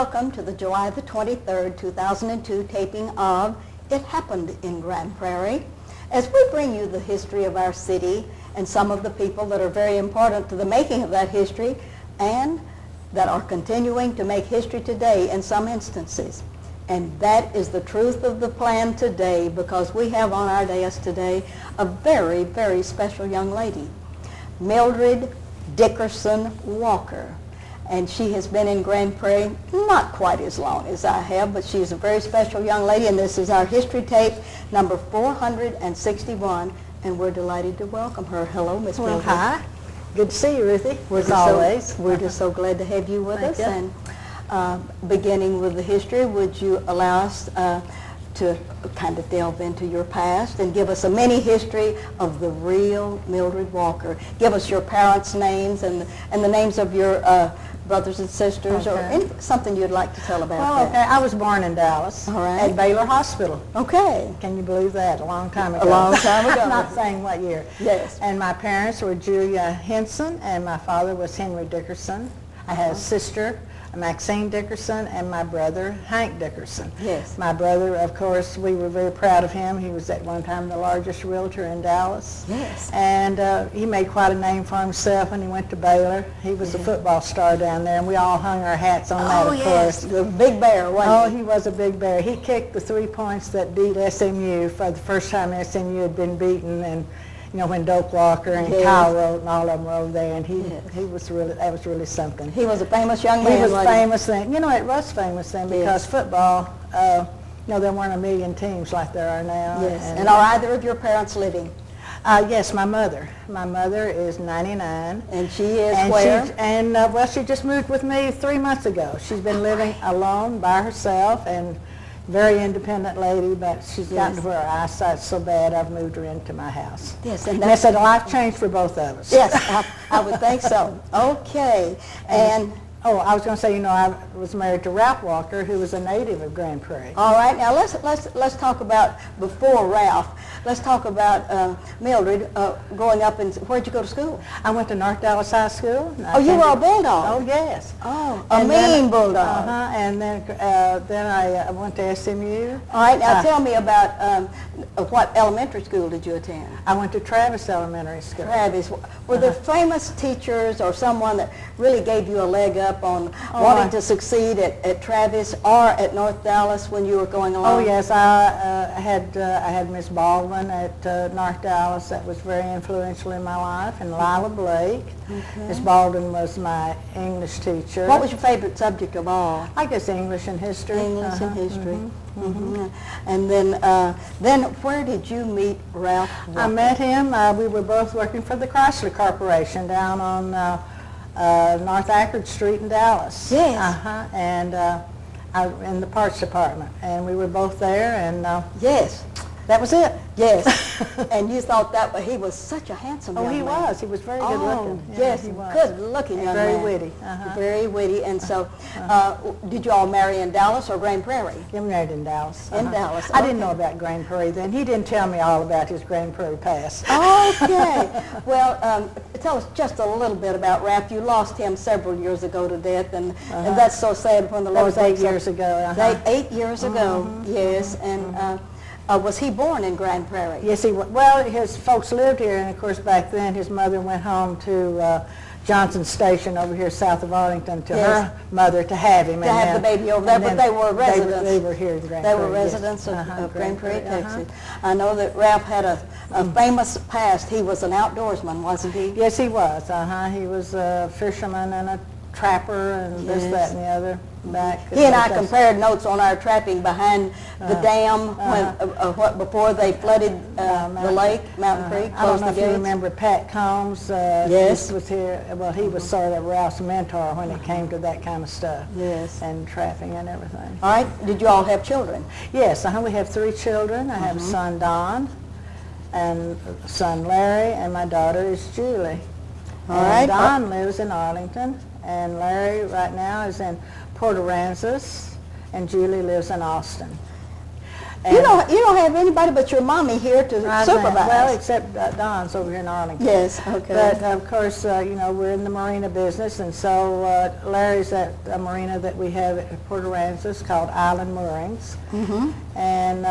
welcome to the July the 23rd, 2002 taping of It Happened in Grand Prairie. As we bring you the history of our city and some of the people that are very important to the making of that history and that are continuing to make history today in some instances. And that is the truth of the plan today, because we have on our dais today a very, very special young lady, Mildred Dickerson Walker. And she has been in Grand Prairie not quite as long as I have, but she's a very special young lady, and this is our history tape number 461, and we're delighted to welcome her. Hello, Miss Well, Mildred. hi. Good to see you, Ruthie, as always. We're just so glad to have you with Thank us. you. And beginning with the history, would you allow us to kind of delve into your past and give us a mini history of the real Mildred Walker? Give us your parents' names and the names of your brothers and sisters, or something you'd like to tell about Well, that. I was born in Dallas All right. at Baylor Hospital. Okay. Can you believe that? A long time ago. A long time ago. I'm not saying what year. Yes. And my parents were Julia Henson, and my father was Henry Dickerson. I had a sister, Maxine Dickerson, and my brother, Hank Dickerson. Yes. My brother, of course, we were very proud of him. He was at one time the largest realtor in Dallas. Yes. And he made quite a name for himself when he went to Baylor. He was a football star down there, and we all hung our hats on that, of yes, course. the big bear, wasn't he? He was a big bear. He kicked the 3 points that beat SMU for the first time SMU had been beaten, and you know, when Doak Walker and Kyle Rote and all of them were over there, and he was really, that was really something. He was a famous young man. He was wasn't he? famous then. You know, it was famous then because football, you know, there weren't a million teams like there are now. Yes. And are either of your parents living? Yes, my mother. My mother is 99. And she is And where? well, she just moved with me 3 months ago. She's been living alone by herself, and very independent lady, but she's gotten to where her eyesight's so bad I've moved her into my house. Yes, and that's a life change for both of us. Yes, I would think so. Okay. And I was going to say, you know, I was married to Ralph Walker, who was a native of Grand Prairie. all right, now let's talk about before Ralph. Let's talk about Mildred growing up in. Where'd you go to school? I went to North Dallas High School. Oh, you were a bulldog. Oh, yes. Oh, And a then- mean bulldog. And then I went to SMU. All right, now tell me about what elementary school did you attend? I went to Travis Elementary School. Travis, were there famous teachers or someone that really gave you a leg up on wanting to succeed at Travis or at North Dallas when you were going along? Oh yes, I had Miss Baldwin at North Dallas that was very influential in my life, and Lila Blake. Miss Baldwin was my English teacher. What was your favorite subject of all? I guess English and history. English and history. And then where did you meet Ralph Walker? I met him. We were both working for the Chrysler Corporation down on North Ackard Street in Dallas. Yes. And in the parts department, and we were both there, and Yes. that was it. Yes. And you thought that, he was such a handsome young man. He was. He was very good looking. Yeah, Yes, he was. good looking young Very man. witty. Very witty. And so, did you all marry in Dallas or Grand Prairie? He married in Dallas. In Dallas, I didn't okay. know about Grand Prairie then. He didn't tell me all about his Grand Prairie past. Okay. Well, tell us just a little bit about Ralph. You lost him several years ago to death, and that's so sad when the That Lord was 8 takes up- years ago. 8 years ago, yes. And was he born in Grand Prairie? Yes, he was. Well, his folks lived here, and of course back then his mother went home to Johnson Station over here south of Arlington to her mother to have him. To have the baby over there, but they were residents. They were here in Grand They Prairie. were residents yes. of Grand Prairie, Texas. I know that Ralph had a famous past. He was an outdoorsman, wasn't he? Yes, he was. He was a fisherman and a trapper and this, that, and the other. He and I compared notes on our trapping behind the dam before they flooded the lake, Mountain Creek, I don't closed know the if you gates. remember Pat Combs. Yes. Was here. Well, he was sort of Ralph's mentor when it came to that kind of stuff. Yes. And trapping and everything. All right. Did you all have children? Yes, we have 3 children. I have a son, Don, and son, Larry, and my daughter is Julie. All right. Don lives in Arlington, and Larry right now is in Port Aransas, and Julie lives in Austin. You don't have anybody but your mommy here to supervise. Well, except Don's over here in Arlington. Yes, okay. But of course, we're in the marina business, and so Larry's at a marina that we have at Port Aransas called Island Moorings, and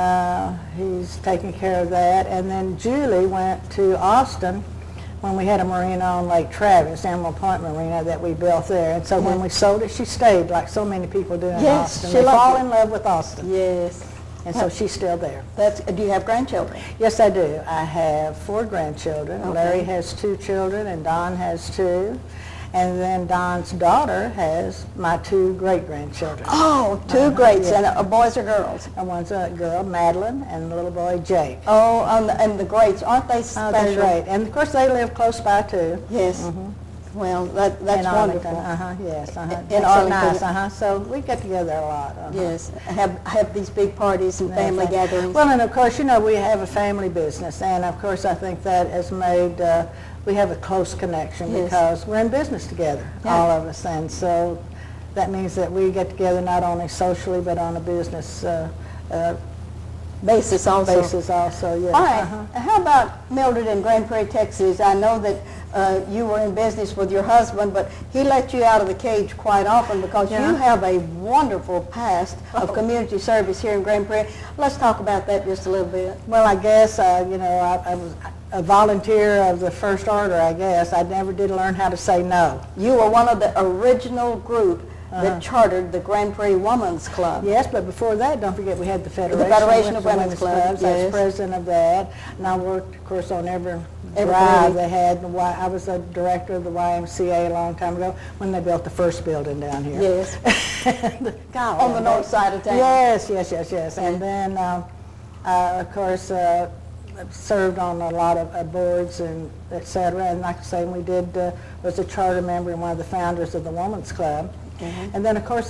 he's taking care of that. And then Julie went to Austin when we had a marina on Lake Travis, Emerald Point Marina, that we built there. And so when we sold it, she stayed, like so many people do in Austin. They fall in love with Austin. Yes. And so she's still there. Do you have grandchildren? Yes, I do. I have 4 grandchildren. Okay. Larry has 2 children, and Don has 2. And then Don's daughter has my 2 great-grandchildren. Oh, 2 greats. Yeah. And boys or girls? And one's a girl, Madeline, and the little boy, Jake. Oh, and the greats, aren't they special? They're great. And, of course, they live close by, too. Yes. Well, that's wonderful. Yes. In Arlington. Nice. So we get together a lot. Yes. Have these big parties and family gatherings. Well, and of course, we have a family business, and of course, I think that has made we have a close connection because we're in business together, all of us, and so that means that we get together not only socially but on a business basis also. Yes. All right. How about Mildred in Grand Prairie, Texas? I know that you were in business with your husband, but he let you out of the cage quite often because you have a wonderful past of community service here in Grand Prairie. Let's talk about that just a little bit. Well, I guess, I was a volunteer of the first order, I guess. I never did learn how to say no. You were one of the original group that chartered the Grand Prairie Women's Club. Yes, but before that, don't forget we had the Federation of Women's Clubs. I was president of that, and I worked, of course, on every drive they had. I was a director of the YMCA a long time ago when they built the first building down here. Yes. On the north side of town. Yes. And then, of course, served on a lot of boards and et cetera. And like I say, we was a charter member and one of the founders of the Women's Club. And then, of course,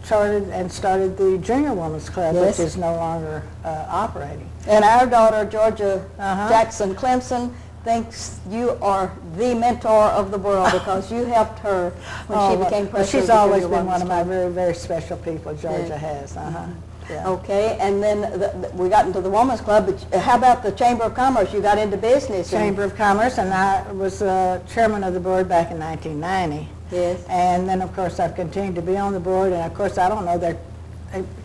chartered and started the Junior Women's Club, which is no longer operating. And our daughter, Georgia Jackson Clemson, thinks you are the mentor of the world because you helped her when she became president. She's always been one of my very, very special people, Georgia has. Yeah. Okay, and then we got into the Women's Club, but how about the Chamber of Commerce? You got into business. Chamber of Commerce, and I was chairman of the board back in 1990. Yes. And then, of course, I've continued to be on the board, and, of course, I don't know, they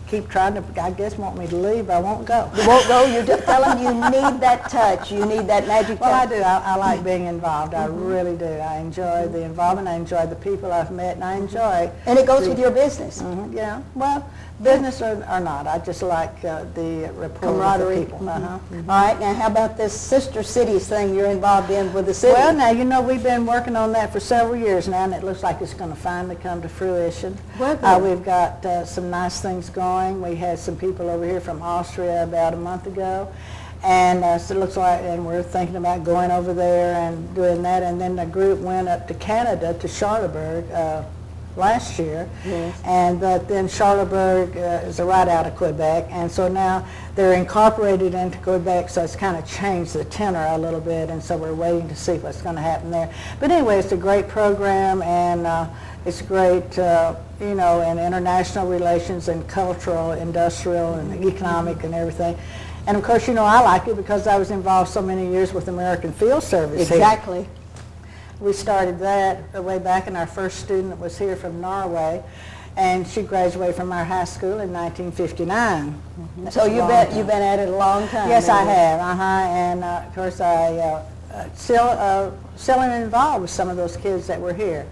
keep trying to, I guess, want me to leave, but I won't go. You won't go? You just tell them you need that touch. You need that magic touch. Well, I do. I like being involved. I really do. I enjoy the involvement. I enjoy the people I've met, and I enjoy... And it goes with your business. Yeah. Well, business or not, I just like the rapport camaraderie. With the people. All right, now how about this Sister Cities thing you're involved in with the city? Well, now, we've been working on that for several years now, and it looks like it's going to finally come to fruition. We've got some nice things going. We had some people over here from Austria about a month ago, and so it looks like, and we're thinking about going over there and doing that, and then the group went up to Canada, to Charlottesburg, last year, and then Charlottesburg is right out of Quebec, and so now they're incorporated into Quebec, so it's kind of changed the tenor a little bit, and so we're waiting to see what's going to happen there. But anyway, it's a great program, and it's great, in international relations and cultural, industrial, and economic and everything. And of course, I like it because I was involved so many years with American Field Service. Exactly. Here. We started that way back, and our first student was here from Norway, and she graduated from our high school in 1959. So you've been at it a long time. Yes, I have. And of course, I still am involved with some of those kids that were here.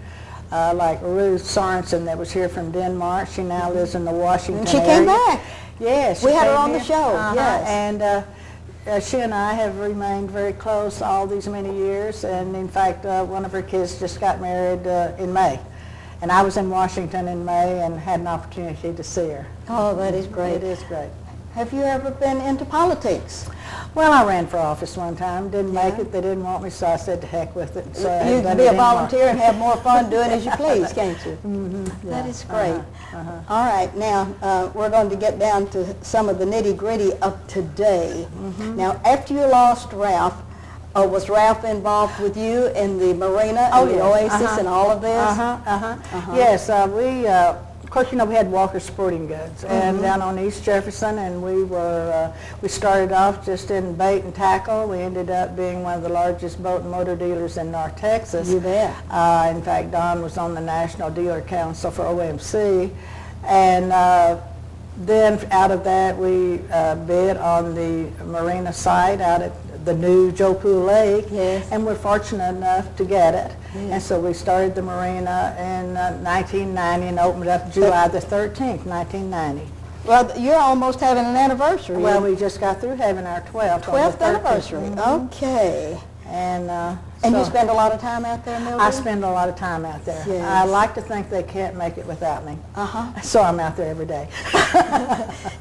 Like Ruth Sorensen that was here from Denmark. She now lives in the Washington area. She came back. Yes. We had her on the show. Yes. And she and I have remained very close all these many years, and in fact, one of her kids just got married in May. And I was in Washington in May and had an opportunity to see her. Oh, that is great. It is great. Have you ever been into politics? Well, I ran for office one time. Didn't make it. They didn't want me, so I said to heck with it. So you can be a volunteer and have more fun doing as you please, can't you? That is great. All right, now we're going to get down to some of the nitty-gritty of today. Now, after you lost Ralph, was Ralph involved with you in the marina and the Oasis and all of this? Yes, we, of course, we had Walker Sporting Goods, and down on East Jefferson, and we started off just in bait and tackle. We ended up being one of the largest boat and motor dealers in North Texas. You bet. In fact, Don was on the National Dealer Council for OMC, and then out of that we bid on the marina site out at the new Joku Lake, yes. and we're fortunate enough to get it. Yes. And so we started the marina in 1990 and opened up July the 13th, 1990. Well, you're almost having an anniversary. Well, we just got through having our 12th. 12th anniversary. Okay. And you so spend a lot of time out there, Mildred? I spend a lot of time out there. Yes. I like to think they can't make it without me. So I'm out there every day.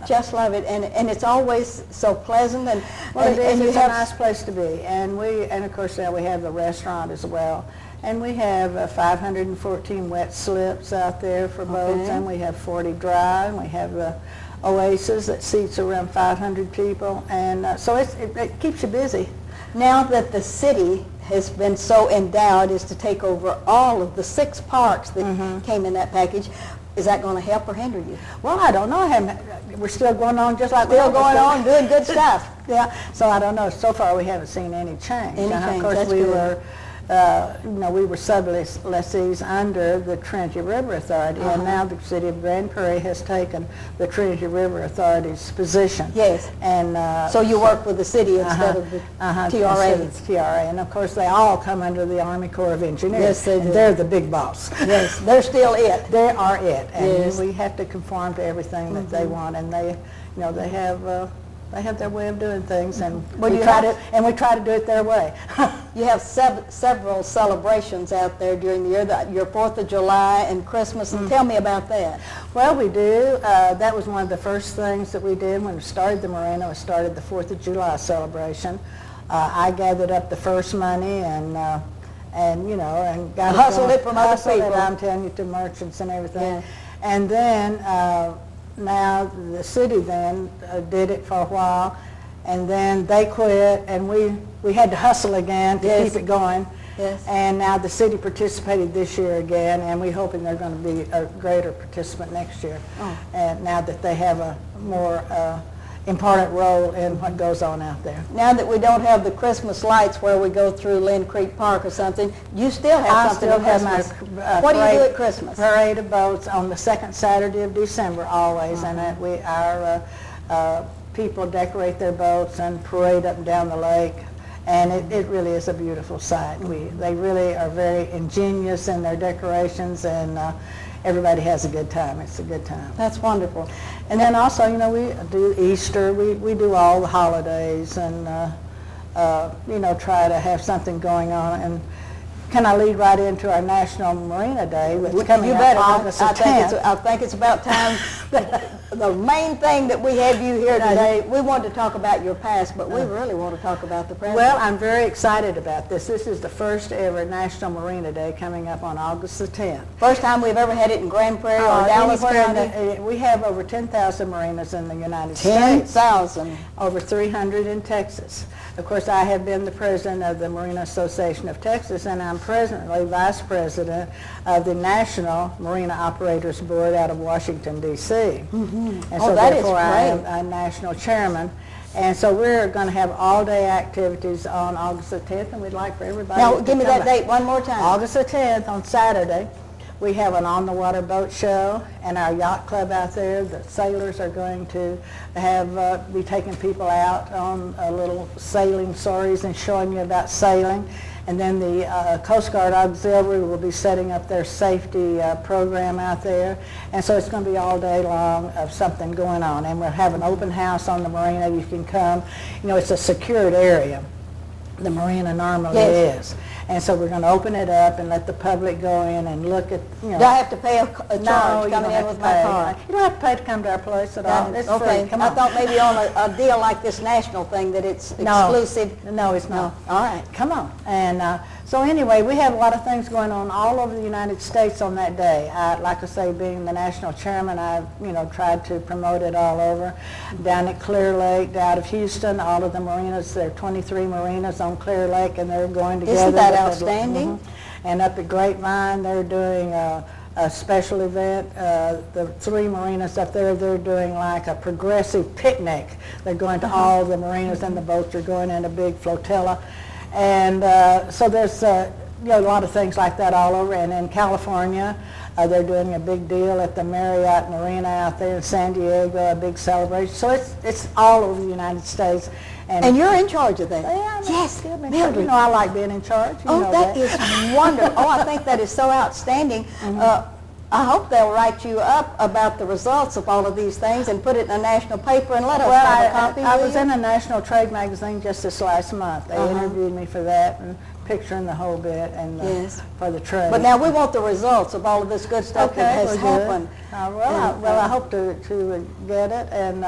Just love it, and it's always so pleasant, and Well, it is. and you It's a have nice place to be, and of course now we have the restaurant as well, and we have 514 wet slips out there for boats, Okay. and we have 40 dry, and we have the Oasis that seats around 500 people, and so it keeps you busy. Now that the city has been so endowed as to take over all of the 6 parks that came in that package, is that going to help or hinder you? Well, I don't know. We're still going on just like Still we always going on, doing good stuff. Yeah, so I don't know. So far, we haven't seen any change. Any change, Of course, that's we good. were, we were sub-lessees under the Trinity River Authority, and now the city of Grand Prairie has taken the Trinity River Authority's position. Yes. And So you work with the city instead of the TRA. instead of the TRA, and of course, they all come under the Army Corps of Engineers. Yes, they do. And they're the big boss. Yes, they're still it. They are it, and Yes. we have to conform to everything that they want, and they have their way of doing things, and Well, we you try have- to do it their way. You have several celebrations out there during the year, your 4th of July and Christmas, and tell me about that. Well, we do. That was one of the first things that we did when we started the marina. We started the 4th of July celebration. I gathered up the first money and got Hustled it from other hustled it, people. I'm telling you, to merchants and everything. Yeah. And then now the city then did it for a while, and then they quit, and we had to hustle again to Yes. keep it going. Yes. And now the city participated this year again, and we're hoping they're going to be a greater participant next year. And now that they have a more important role in what goes on out there. Now that we don't have the Christmas lights where we go through Lynn Creek Park or something, you still have I something still at have my Christmas. What do you do at Christmas? Parade of boats on the second Saturday of December always, and our people decorate their boats and parade up and down the lake, and it really is a beautiful sight. They really are very ingenious in their decorations, and everybody has a good time. It's a good time. That's wonderful. And then also, we do Easter. We do all the holidays, and try to have something going on. And can I lead right into our National Marina Day, which is coming You up better. August the 10th? I think it's about time. The main thing that we have you here today, we wanted to talk about your past, but we really want to talk about the present. Well, I'm very excited about this. This is the first ever National Marina Day coming up on August the 10th. First time we've ever had it in Grand Prairie or Dallas Anywhere in County. we have over 10,000 marinas in the United States. 10,000. Over 300 in Texas. Of course, I have been the president of the Marina Association of Texas, and I'm presently vice president of the National Marina Operators Board out of Washington, D.C. And so that is therefore I am great. a national chairman. And so we're going to have all-day activities on August the 10th, and we'd like for everybody Now, to give me come that out. date one more time. August the 10th on Saturday. We have an on-the-water boat show, and our yacht club out there, the sailors are going to be taking people out on little sailing stories and showing you about sailing. And then the Coast Guard Auxiliary will be setting up their safety program out there. And so it's going to be all day long of something going on. And we'll have an open house on the marina. You can come. It's a secured area. The marina normally is. And so we're going to open it up and let the public go in and look at, Do I have to pay a No, charge you coming don't in have with to my pay. car? You don't have to pay to come to our place at all. It's Okay. free. Come I on. thought maybe on a deal like this national thing that it's exclusive. No, it's not. All right. Come on. And so anyway, we have a lot of things going on all over the United States on that day. Like I say, being the national chairman, I've tried to promote it all over. Down at Clear Lake, out of Houston, all of the marinas, there are 23 marinas on Clear Lake, and they're going together. Isn't that with outstanding? And up at Grapevine, they're doing a special event. The 3 marinas up there, they're doing like a progressive picnic. They're going to all the marinas, and the boats are going in a big flotilla. And so there's a lot of things like that all over. And in California, they're doing a big deal at the Marriott Marina out there in San Diego, a big celebration. So it's all over the United States. And you're in charge of that? Yeah, yes, Mildred. I like being in charge. That is wonderful. Oh, I think that is so outstanding. I hope they'll write you up about the results of all of these things and put it in a national paper and let us have a copy. I was in a national trade magazine just this last month. They interviewed me for that, and picturing the whole bit, and for the trade. But now we want the results of all of this good stuff that has happened. I hope to get it and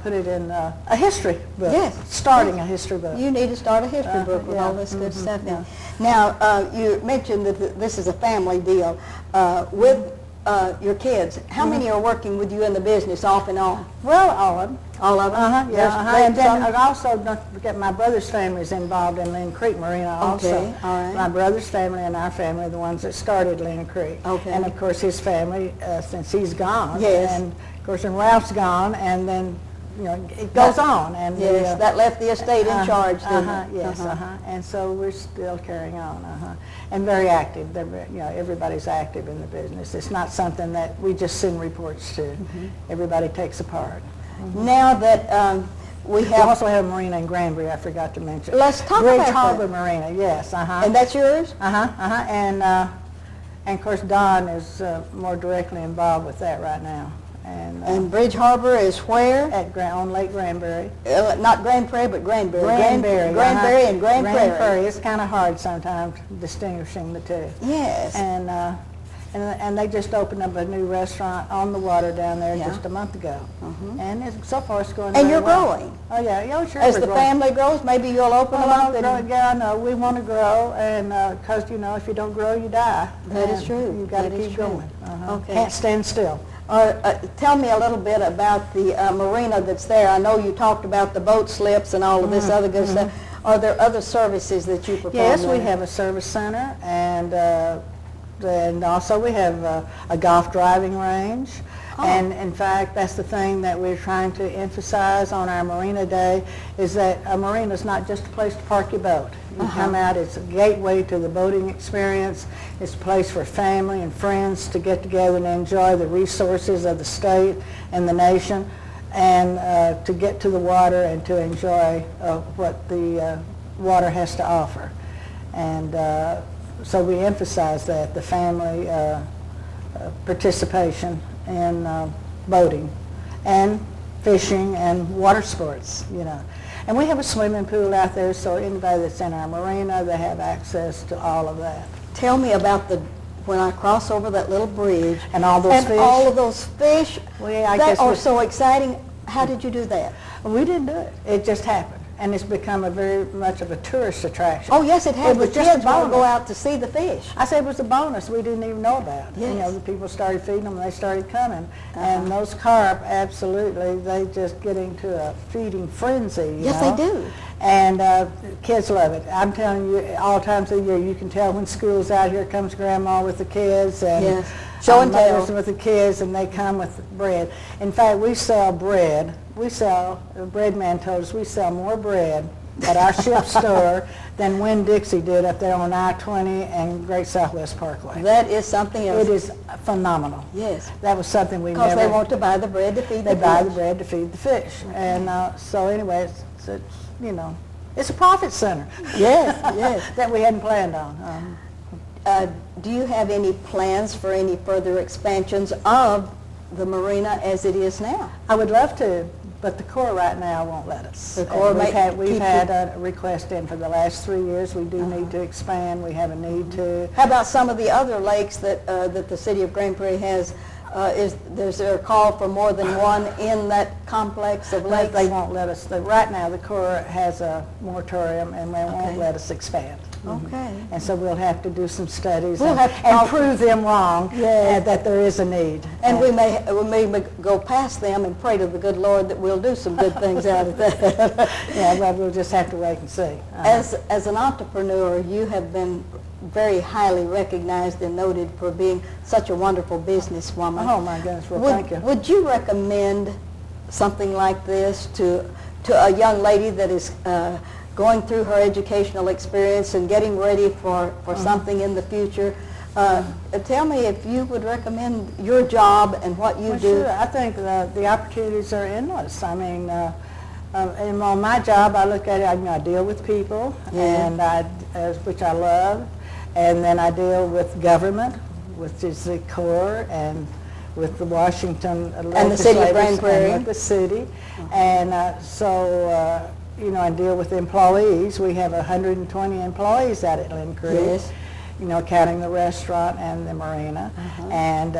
put it in a history book. Yes. Starting a history book. You need to start a history book with all this good stuff in. Now, you mentioned that this is a family deal. With your kids, how many are working with you in the business off and on? Well, all of them. All of them? Yes. And then I also, don't forget, my brother's family is involved in Lynn Creek Marina also. Okay, all right. My brother's family and our family are the ones that started Lynn Creek. Okay. And of course his family, since he's gone. Yes. And of course when Ralph's gone, and then it goes on. And that left the estate in charge, didn't it? Yes, and so we're still carrying on, and very active. Everybody's active in the business. It's not something that we just send reports to. Everybody takes a part. Now that we also have a marina in Granbury, I forgot to mention. Let's talk Bridge about Harbor that. Marina, yes, And that's yours? And of course Don is more directly involved with that right now. And Bridge Harbor is where? On Lake Granbury. Not Grand Prairie, but Granbury. Granbury. Granbury and Grand Prairie. It's kind of hard sometimes distinguishing the two. Yes. And they just opened up a new restaurant on the water down there just a month ago. And so far it's going And very you're well. growing. Oh yeah, sure. As the family grows, maybe you'll open them up. Yeah, I know. We want to grow, and because if you don't grow, you die. That is true. You've got to keep going. Okay. Can't stand still. Tell me a little bit about the marina that's there. I know you talked about the boat slips and all of this other good stuff. Are there other services that you perform? Yes, there? we have a service center, and also we have a golf driving range. And in fact, that's the thing that we're trying to emphasize on our Marina Day, is that a marina is not just a place to park your boat. You come out, it's a gateway to the boating experience. It's a place for family and friends to get together and enjoy the resources of the state and the nation, and to get to the water and to enjoy what the water has to offer. And so we emphasize that, the family participation in boating and fishing and water sports, And we have a swimming pool out there, so anybody that's in our marina, they have access to all of that. Tell me about when I cross over that little bridge. And all those fish. And all of those fish that are so exciting. How did you do that? We didn't do it. It just happened. And it's become very much of a tourist attraction. Oh, yes, it has. It was The just kids a want to bonus. go out to see the fish. I said it was a bonus we didn't even know about. Yes. The people started feeding them, and they started coming. And those carp, absolutely, they just get into a feeding frenzy. Yes, they do. And kids love it. I'm telling you, all times of the year, you can tell when school's out. Here comes Grandma with the kids, and show and tell mothers with the kids, and they come with bread. In fact, we sell bread. The bread man told us we sell more bread at our ship store than Winn-Dixie did up there on I-20 and Great Southwest Parkway. That is something else. It is phenomenal. Yes. That was something we never... Because they want to buy the bread to feed the fish. They buy the bread to feed the fish. And so anyway, it's a profit center. Yes, yes. That we hadn't planned on. Do you have any plans for any further expansions of the marina as it is now? I would love to, but the Corps right now won't let us. The Corps we've had a request in for the last 3 years. We do need to expand. We have a need to. How about some of the other lakes that the city of Grand Prairie has? Is there a call for more than one in that complex of lakes? They won't let us. Right now, the Corps has a moratorium, and they won't let us expand. Okay. And so we'll have to do some studies and prove them wrong that there is a need. And we may go past them and pray to the good Lord that we'll do some good things out of that. Well, we'll just have to wait and see. As an entrepreneur, you have been very highly recognized and noted for being such a wonderful businesswoman. Oh my goodness, well thank you. Would you recommend something like this to a young lady that is going through her educational experience and getting ready for something in the future? Tell me if you would recommend your job and what you do. Sure. I think the opportunities are endless. I mean, and on my job, I look at it, I deal with people, and which I love, and then I deal with government, which is the core, and with the Washington and the city of Grand Prairie, and with the city, and so and deal with employees. We have 120 employees out at Lynn Creek. Yes. Counting the restaurant and the marina, and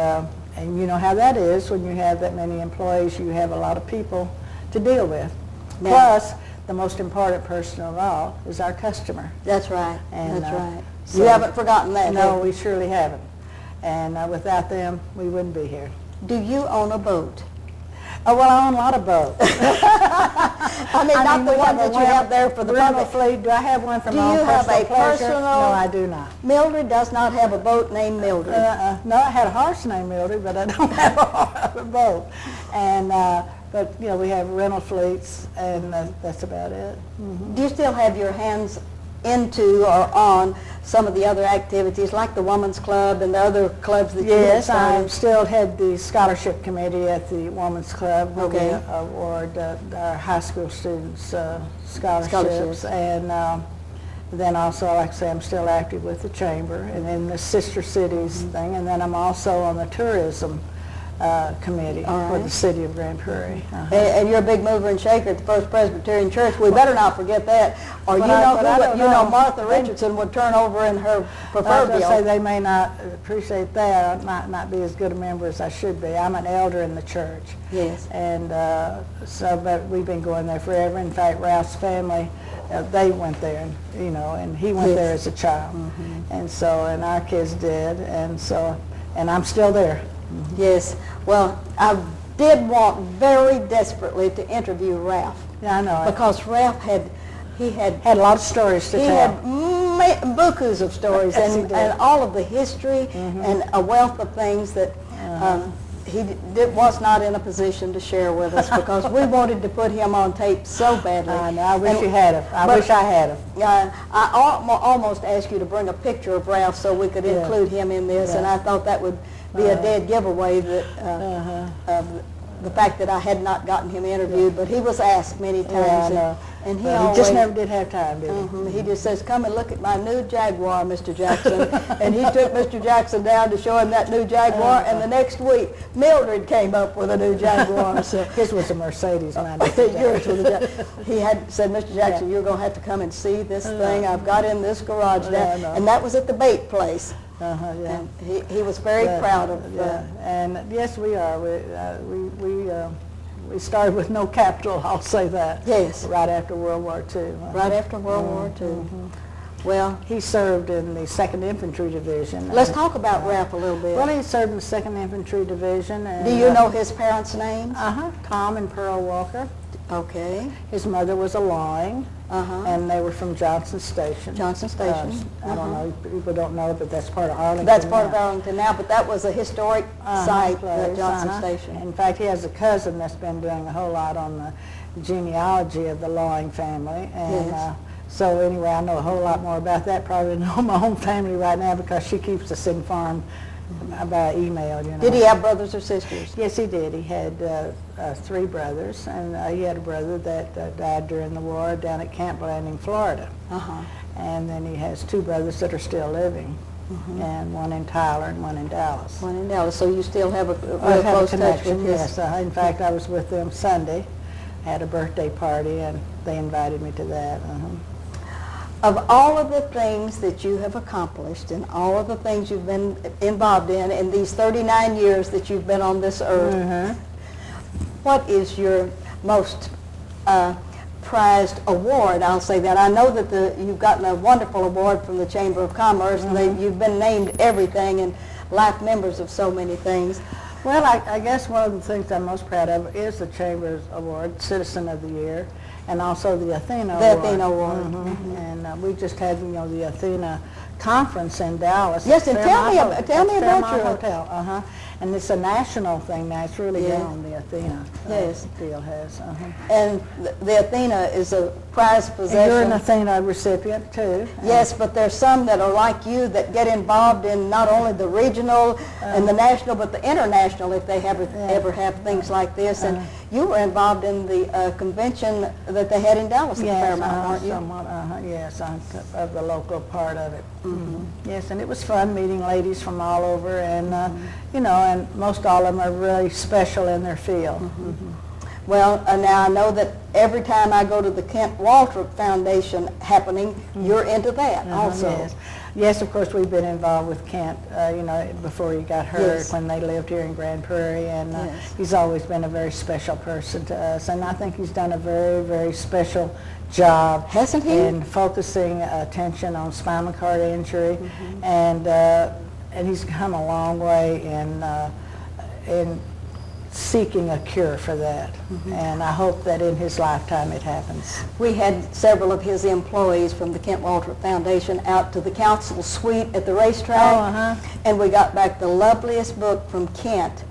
you know how that is when you have that many employees. You have a lot of people to deal with. Yeah. Plus, the most important person of all is our customer. That's right. And, that's right. So you haven't forgotten that. No, we surely haven't. And without them, we wouldn't be here. Do you own a boat? Oh, well, I own a lot of boats. I mean, not the one that you have there for the rental public. fleet. Do I have one for Do my own you have a pleasure? personal? No, I do not. Mildred does not have a boat named Mildred. No, I had a horse named Mildred, but I don't have a boat. And but we have rental fleets, and that's about it. Mm-hmm. Do you still have your hands into or on some of the other activities, like the Women's Club and the other clubs that you have Yes, started? I still head the scholarship committee at the Women's Club, where we award our high school students scholarships. And then also, like I say, I'm still active with the chamber, and then the sister cities thing, and then I'm also on the tourism committee for the city of Grand Prairie. And you're a big mover and shaker at the First Presbyterian Church. We better not forget that. Or Martha Richardson would turn over in her proverbial. I say they may not appreciate that. I might not be as good a member as I should be. I'm an elder in the church. Yes. And but we've been going there forever. In fact, Ralph's family, they went there, and he went there as a child. And so, and our kids did, and I'm still there. Yes. Well, I did want very desperately to interview Ralph. Yeah, I know. Because Ralph had a lot of stories to tell. He had bukus of stories, Yes, and all of the history and a wealth of things that he was not in a position to share with us, because we wanted to put him on tape so badly. I know. I wish you had him. I wish I had him. I almost asked you to bring a picture of Ralph so we could include him in this, and I thought that would be a dead giveaway, that the fact that I had not gotten him interviewed, but he was asked many times, and he just never did have time, did he? He just says, "Come and look at my new Jaguar, Mr. Jackson." And he took Mr. Jackson down to show him that new Jaguar, and the next week, Mildred came up with a new Jaguar. So his was a Mercedes, mine. Yours was a He had said, "Mr. Jackson, you're going to have to come and see this thing I've got in this garage now." And that was at the bait place. And he was very proud of and yes, we are. We started with no capital, I'll say that. Yes. Right after World War II. Right after World War II. Well, he served in the 2nd Infantry Division. Let's talk about Ralph a little bit. Well, he served in the 2nd Infantry Division. And, do you know his parents' names? Tom and Pearl Walker. Okay. His mother was a Lawing, and they were from Johnson Station. Johnson Station. I don't know, people don't know, but that's part of Arlington. That's part of Arlington now, but that was a historic site, Johnson Station. In fact, he has a cousin that's been doing a whole lot on the genealogy of the Lawing family, and so anyway, I know a whole lot more about that probably than my own family right now, because she keeps us informed by email, Did he have brothers or sisters? Yes, he did. He had 3 brothers, and he had a brother that died during the war down at Camp Landing, Florida. And then he has 2 brothers that are still living, and one in Tyler and one in Dallas. One in Dallas. So you still have a real close touch with his... Yes, in fact, I was with them Sunday, had a birthday party, and they invited me to that. Of all of the things that you have accomplished and all of the things you've been involved in these 39 years that you've been on this earth, what is your most prized award? I'll say that. I know that you've gotten a wonderful award from the Chamber of Commerce, and you've been named everything and life members of so many things. Well, I guess one of the things I'm most proud of is the Chamber's Award, Citizen of the Year, and also the Athena Award. The Athena Award. And we just had, the Athena conference in Dallas. Yes, and tell me Fairmont about your hotel. And it's a national thing now. It's really Yeah. grown. The Athena Yes. deal has. And the Athena is a prized And possession. you're an Athena recipient too. Yes, but there's some that are like you that get involved in not only the regional and the national, but the international if they ever have things like this. And you were involved in the convention that they had in Dallas at Fairmont, weren't you? Somewhat, yes, of the local part of it. Yes, and it was fun meeting ladies from all over, and you know, and most all of them are really special in their field. Well, now I know that every time I go to the Kent Waltrip Foundation happening, you're into that also. Yes. Yes, of course, we've been involved with Kent, you know, before he got hurt, Yes. when they lived here in Grand Prairie, and Yes. he's always been a very special person to us, and I think he's done a very, very special job. Hasn't he? In focusing attention on spinal cord injury, and he's come a long way in seeking a cure for that, and I hope that in his lifetime it happens. We had several of his employees from the Kent Waltrip Foundation out to the council suite at the racetrack, and we got back the loveliest book from Kent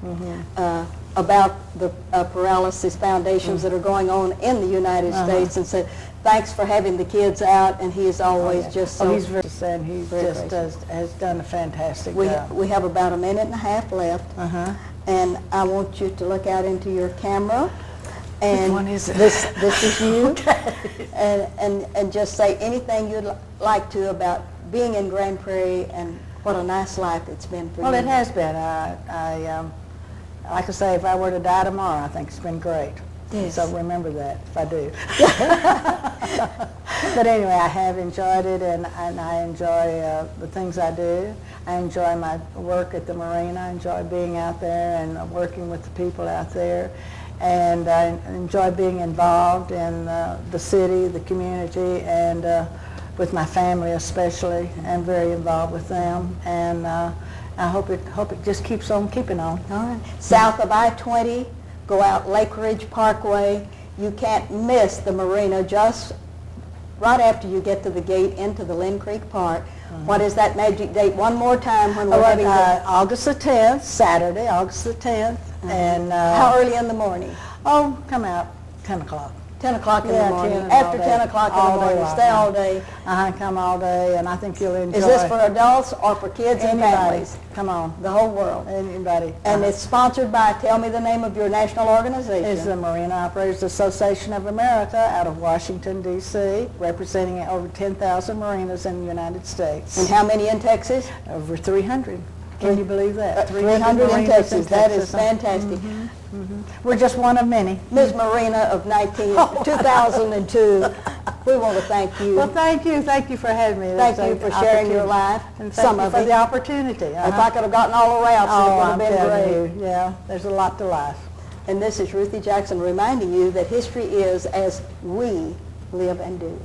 about the paralysis foundations that are going on in the United States, and said, thanks for having the kids out, and he is always just so... He's very, and he just has done a fantastic job. We have about a minute and a half left, and I want you to look out into your camera. And which one is it? This is you. Okay. And just say anything you'd like to about being in Grand Prairie and what a nice life it's been for you. Well, it has been. Like I say, if I were to die tomorrow, I think it's been great. Yes. So remember that, if I do. But anyway, I have enjoyed it, and I enjoy the things I do. I enjoy my work at the marina. I enjoy being out there and working with the people out there. And I enjoy being involved in the city, the community, and with my family especially. I'm very involved with them. And I hope it just keeps on keeping on. All right. South of I-20, go out Lake Ridge Parkway. You can't miss the marina just right after you get to the gate into the Lynn Creek Park. What is that magic date? One more time when we're having August the 10th, Saturday, August the 10th. And how early in the morning? Oh, come out 10 o'clock. 10 o'clock in the 10 morning. and After all day. 10 o'clock in All the day morning. long. Stay all day. Come all day, and I think you'll enjoy. Is this for adults or for kids and anybody? families? Come on, The whole world. anybody. And it's sponsored by, tell me the name of your national organization. It's the Marina Operators Association of America out of Washington, D.C., representing over 10,000 marinas in the United States. And how many in Texas? Over 300. Can you believe that? 300 in marinas Texas. That is fantastic. We're just one of many. Ms. Marina of 2002, we want to thank you. Well, thank you. Thank you for having me. Thank you for sharing your life. And thank you for the opportunity. If I could have gotten all the routes, it would have been great. You, yeah, there's a lot to life. And this is Ruthie Jackson reminding you that history is as we live and do.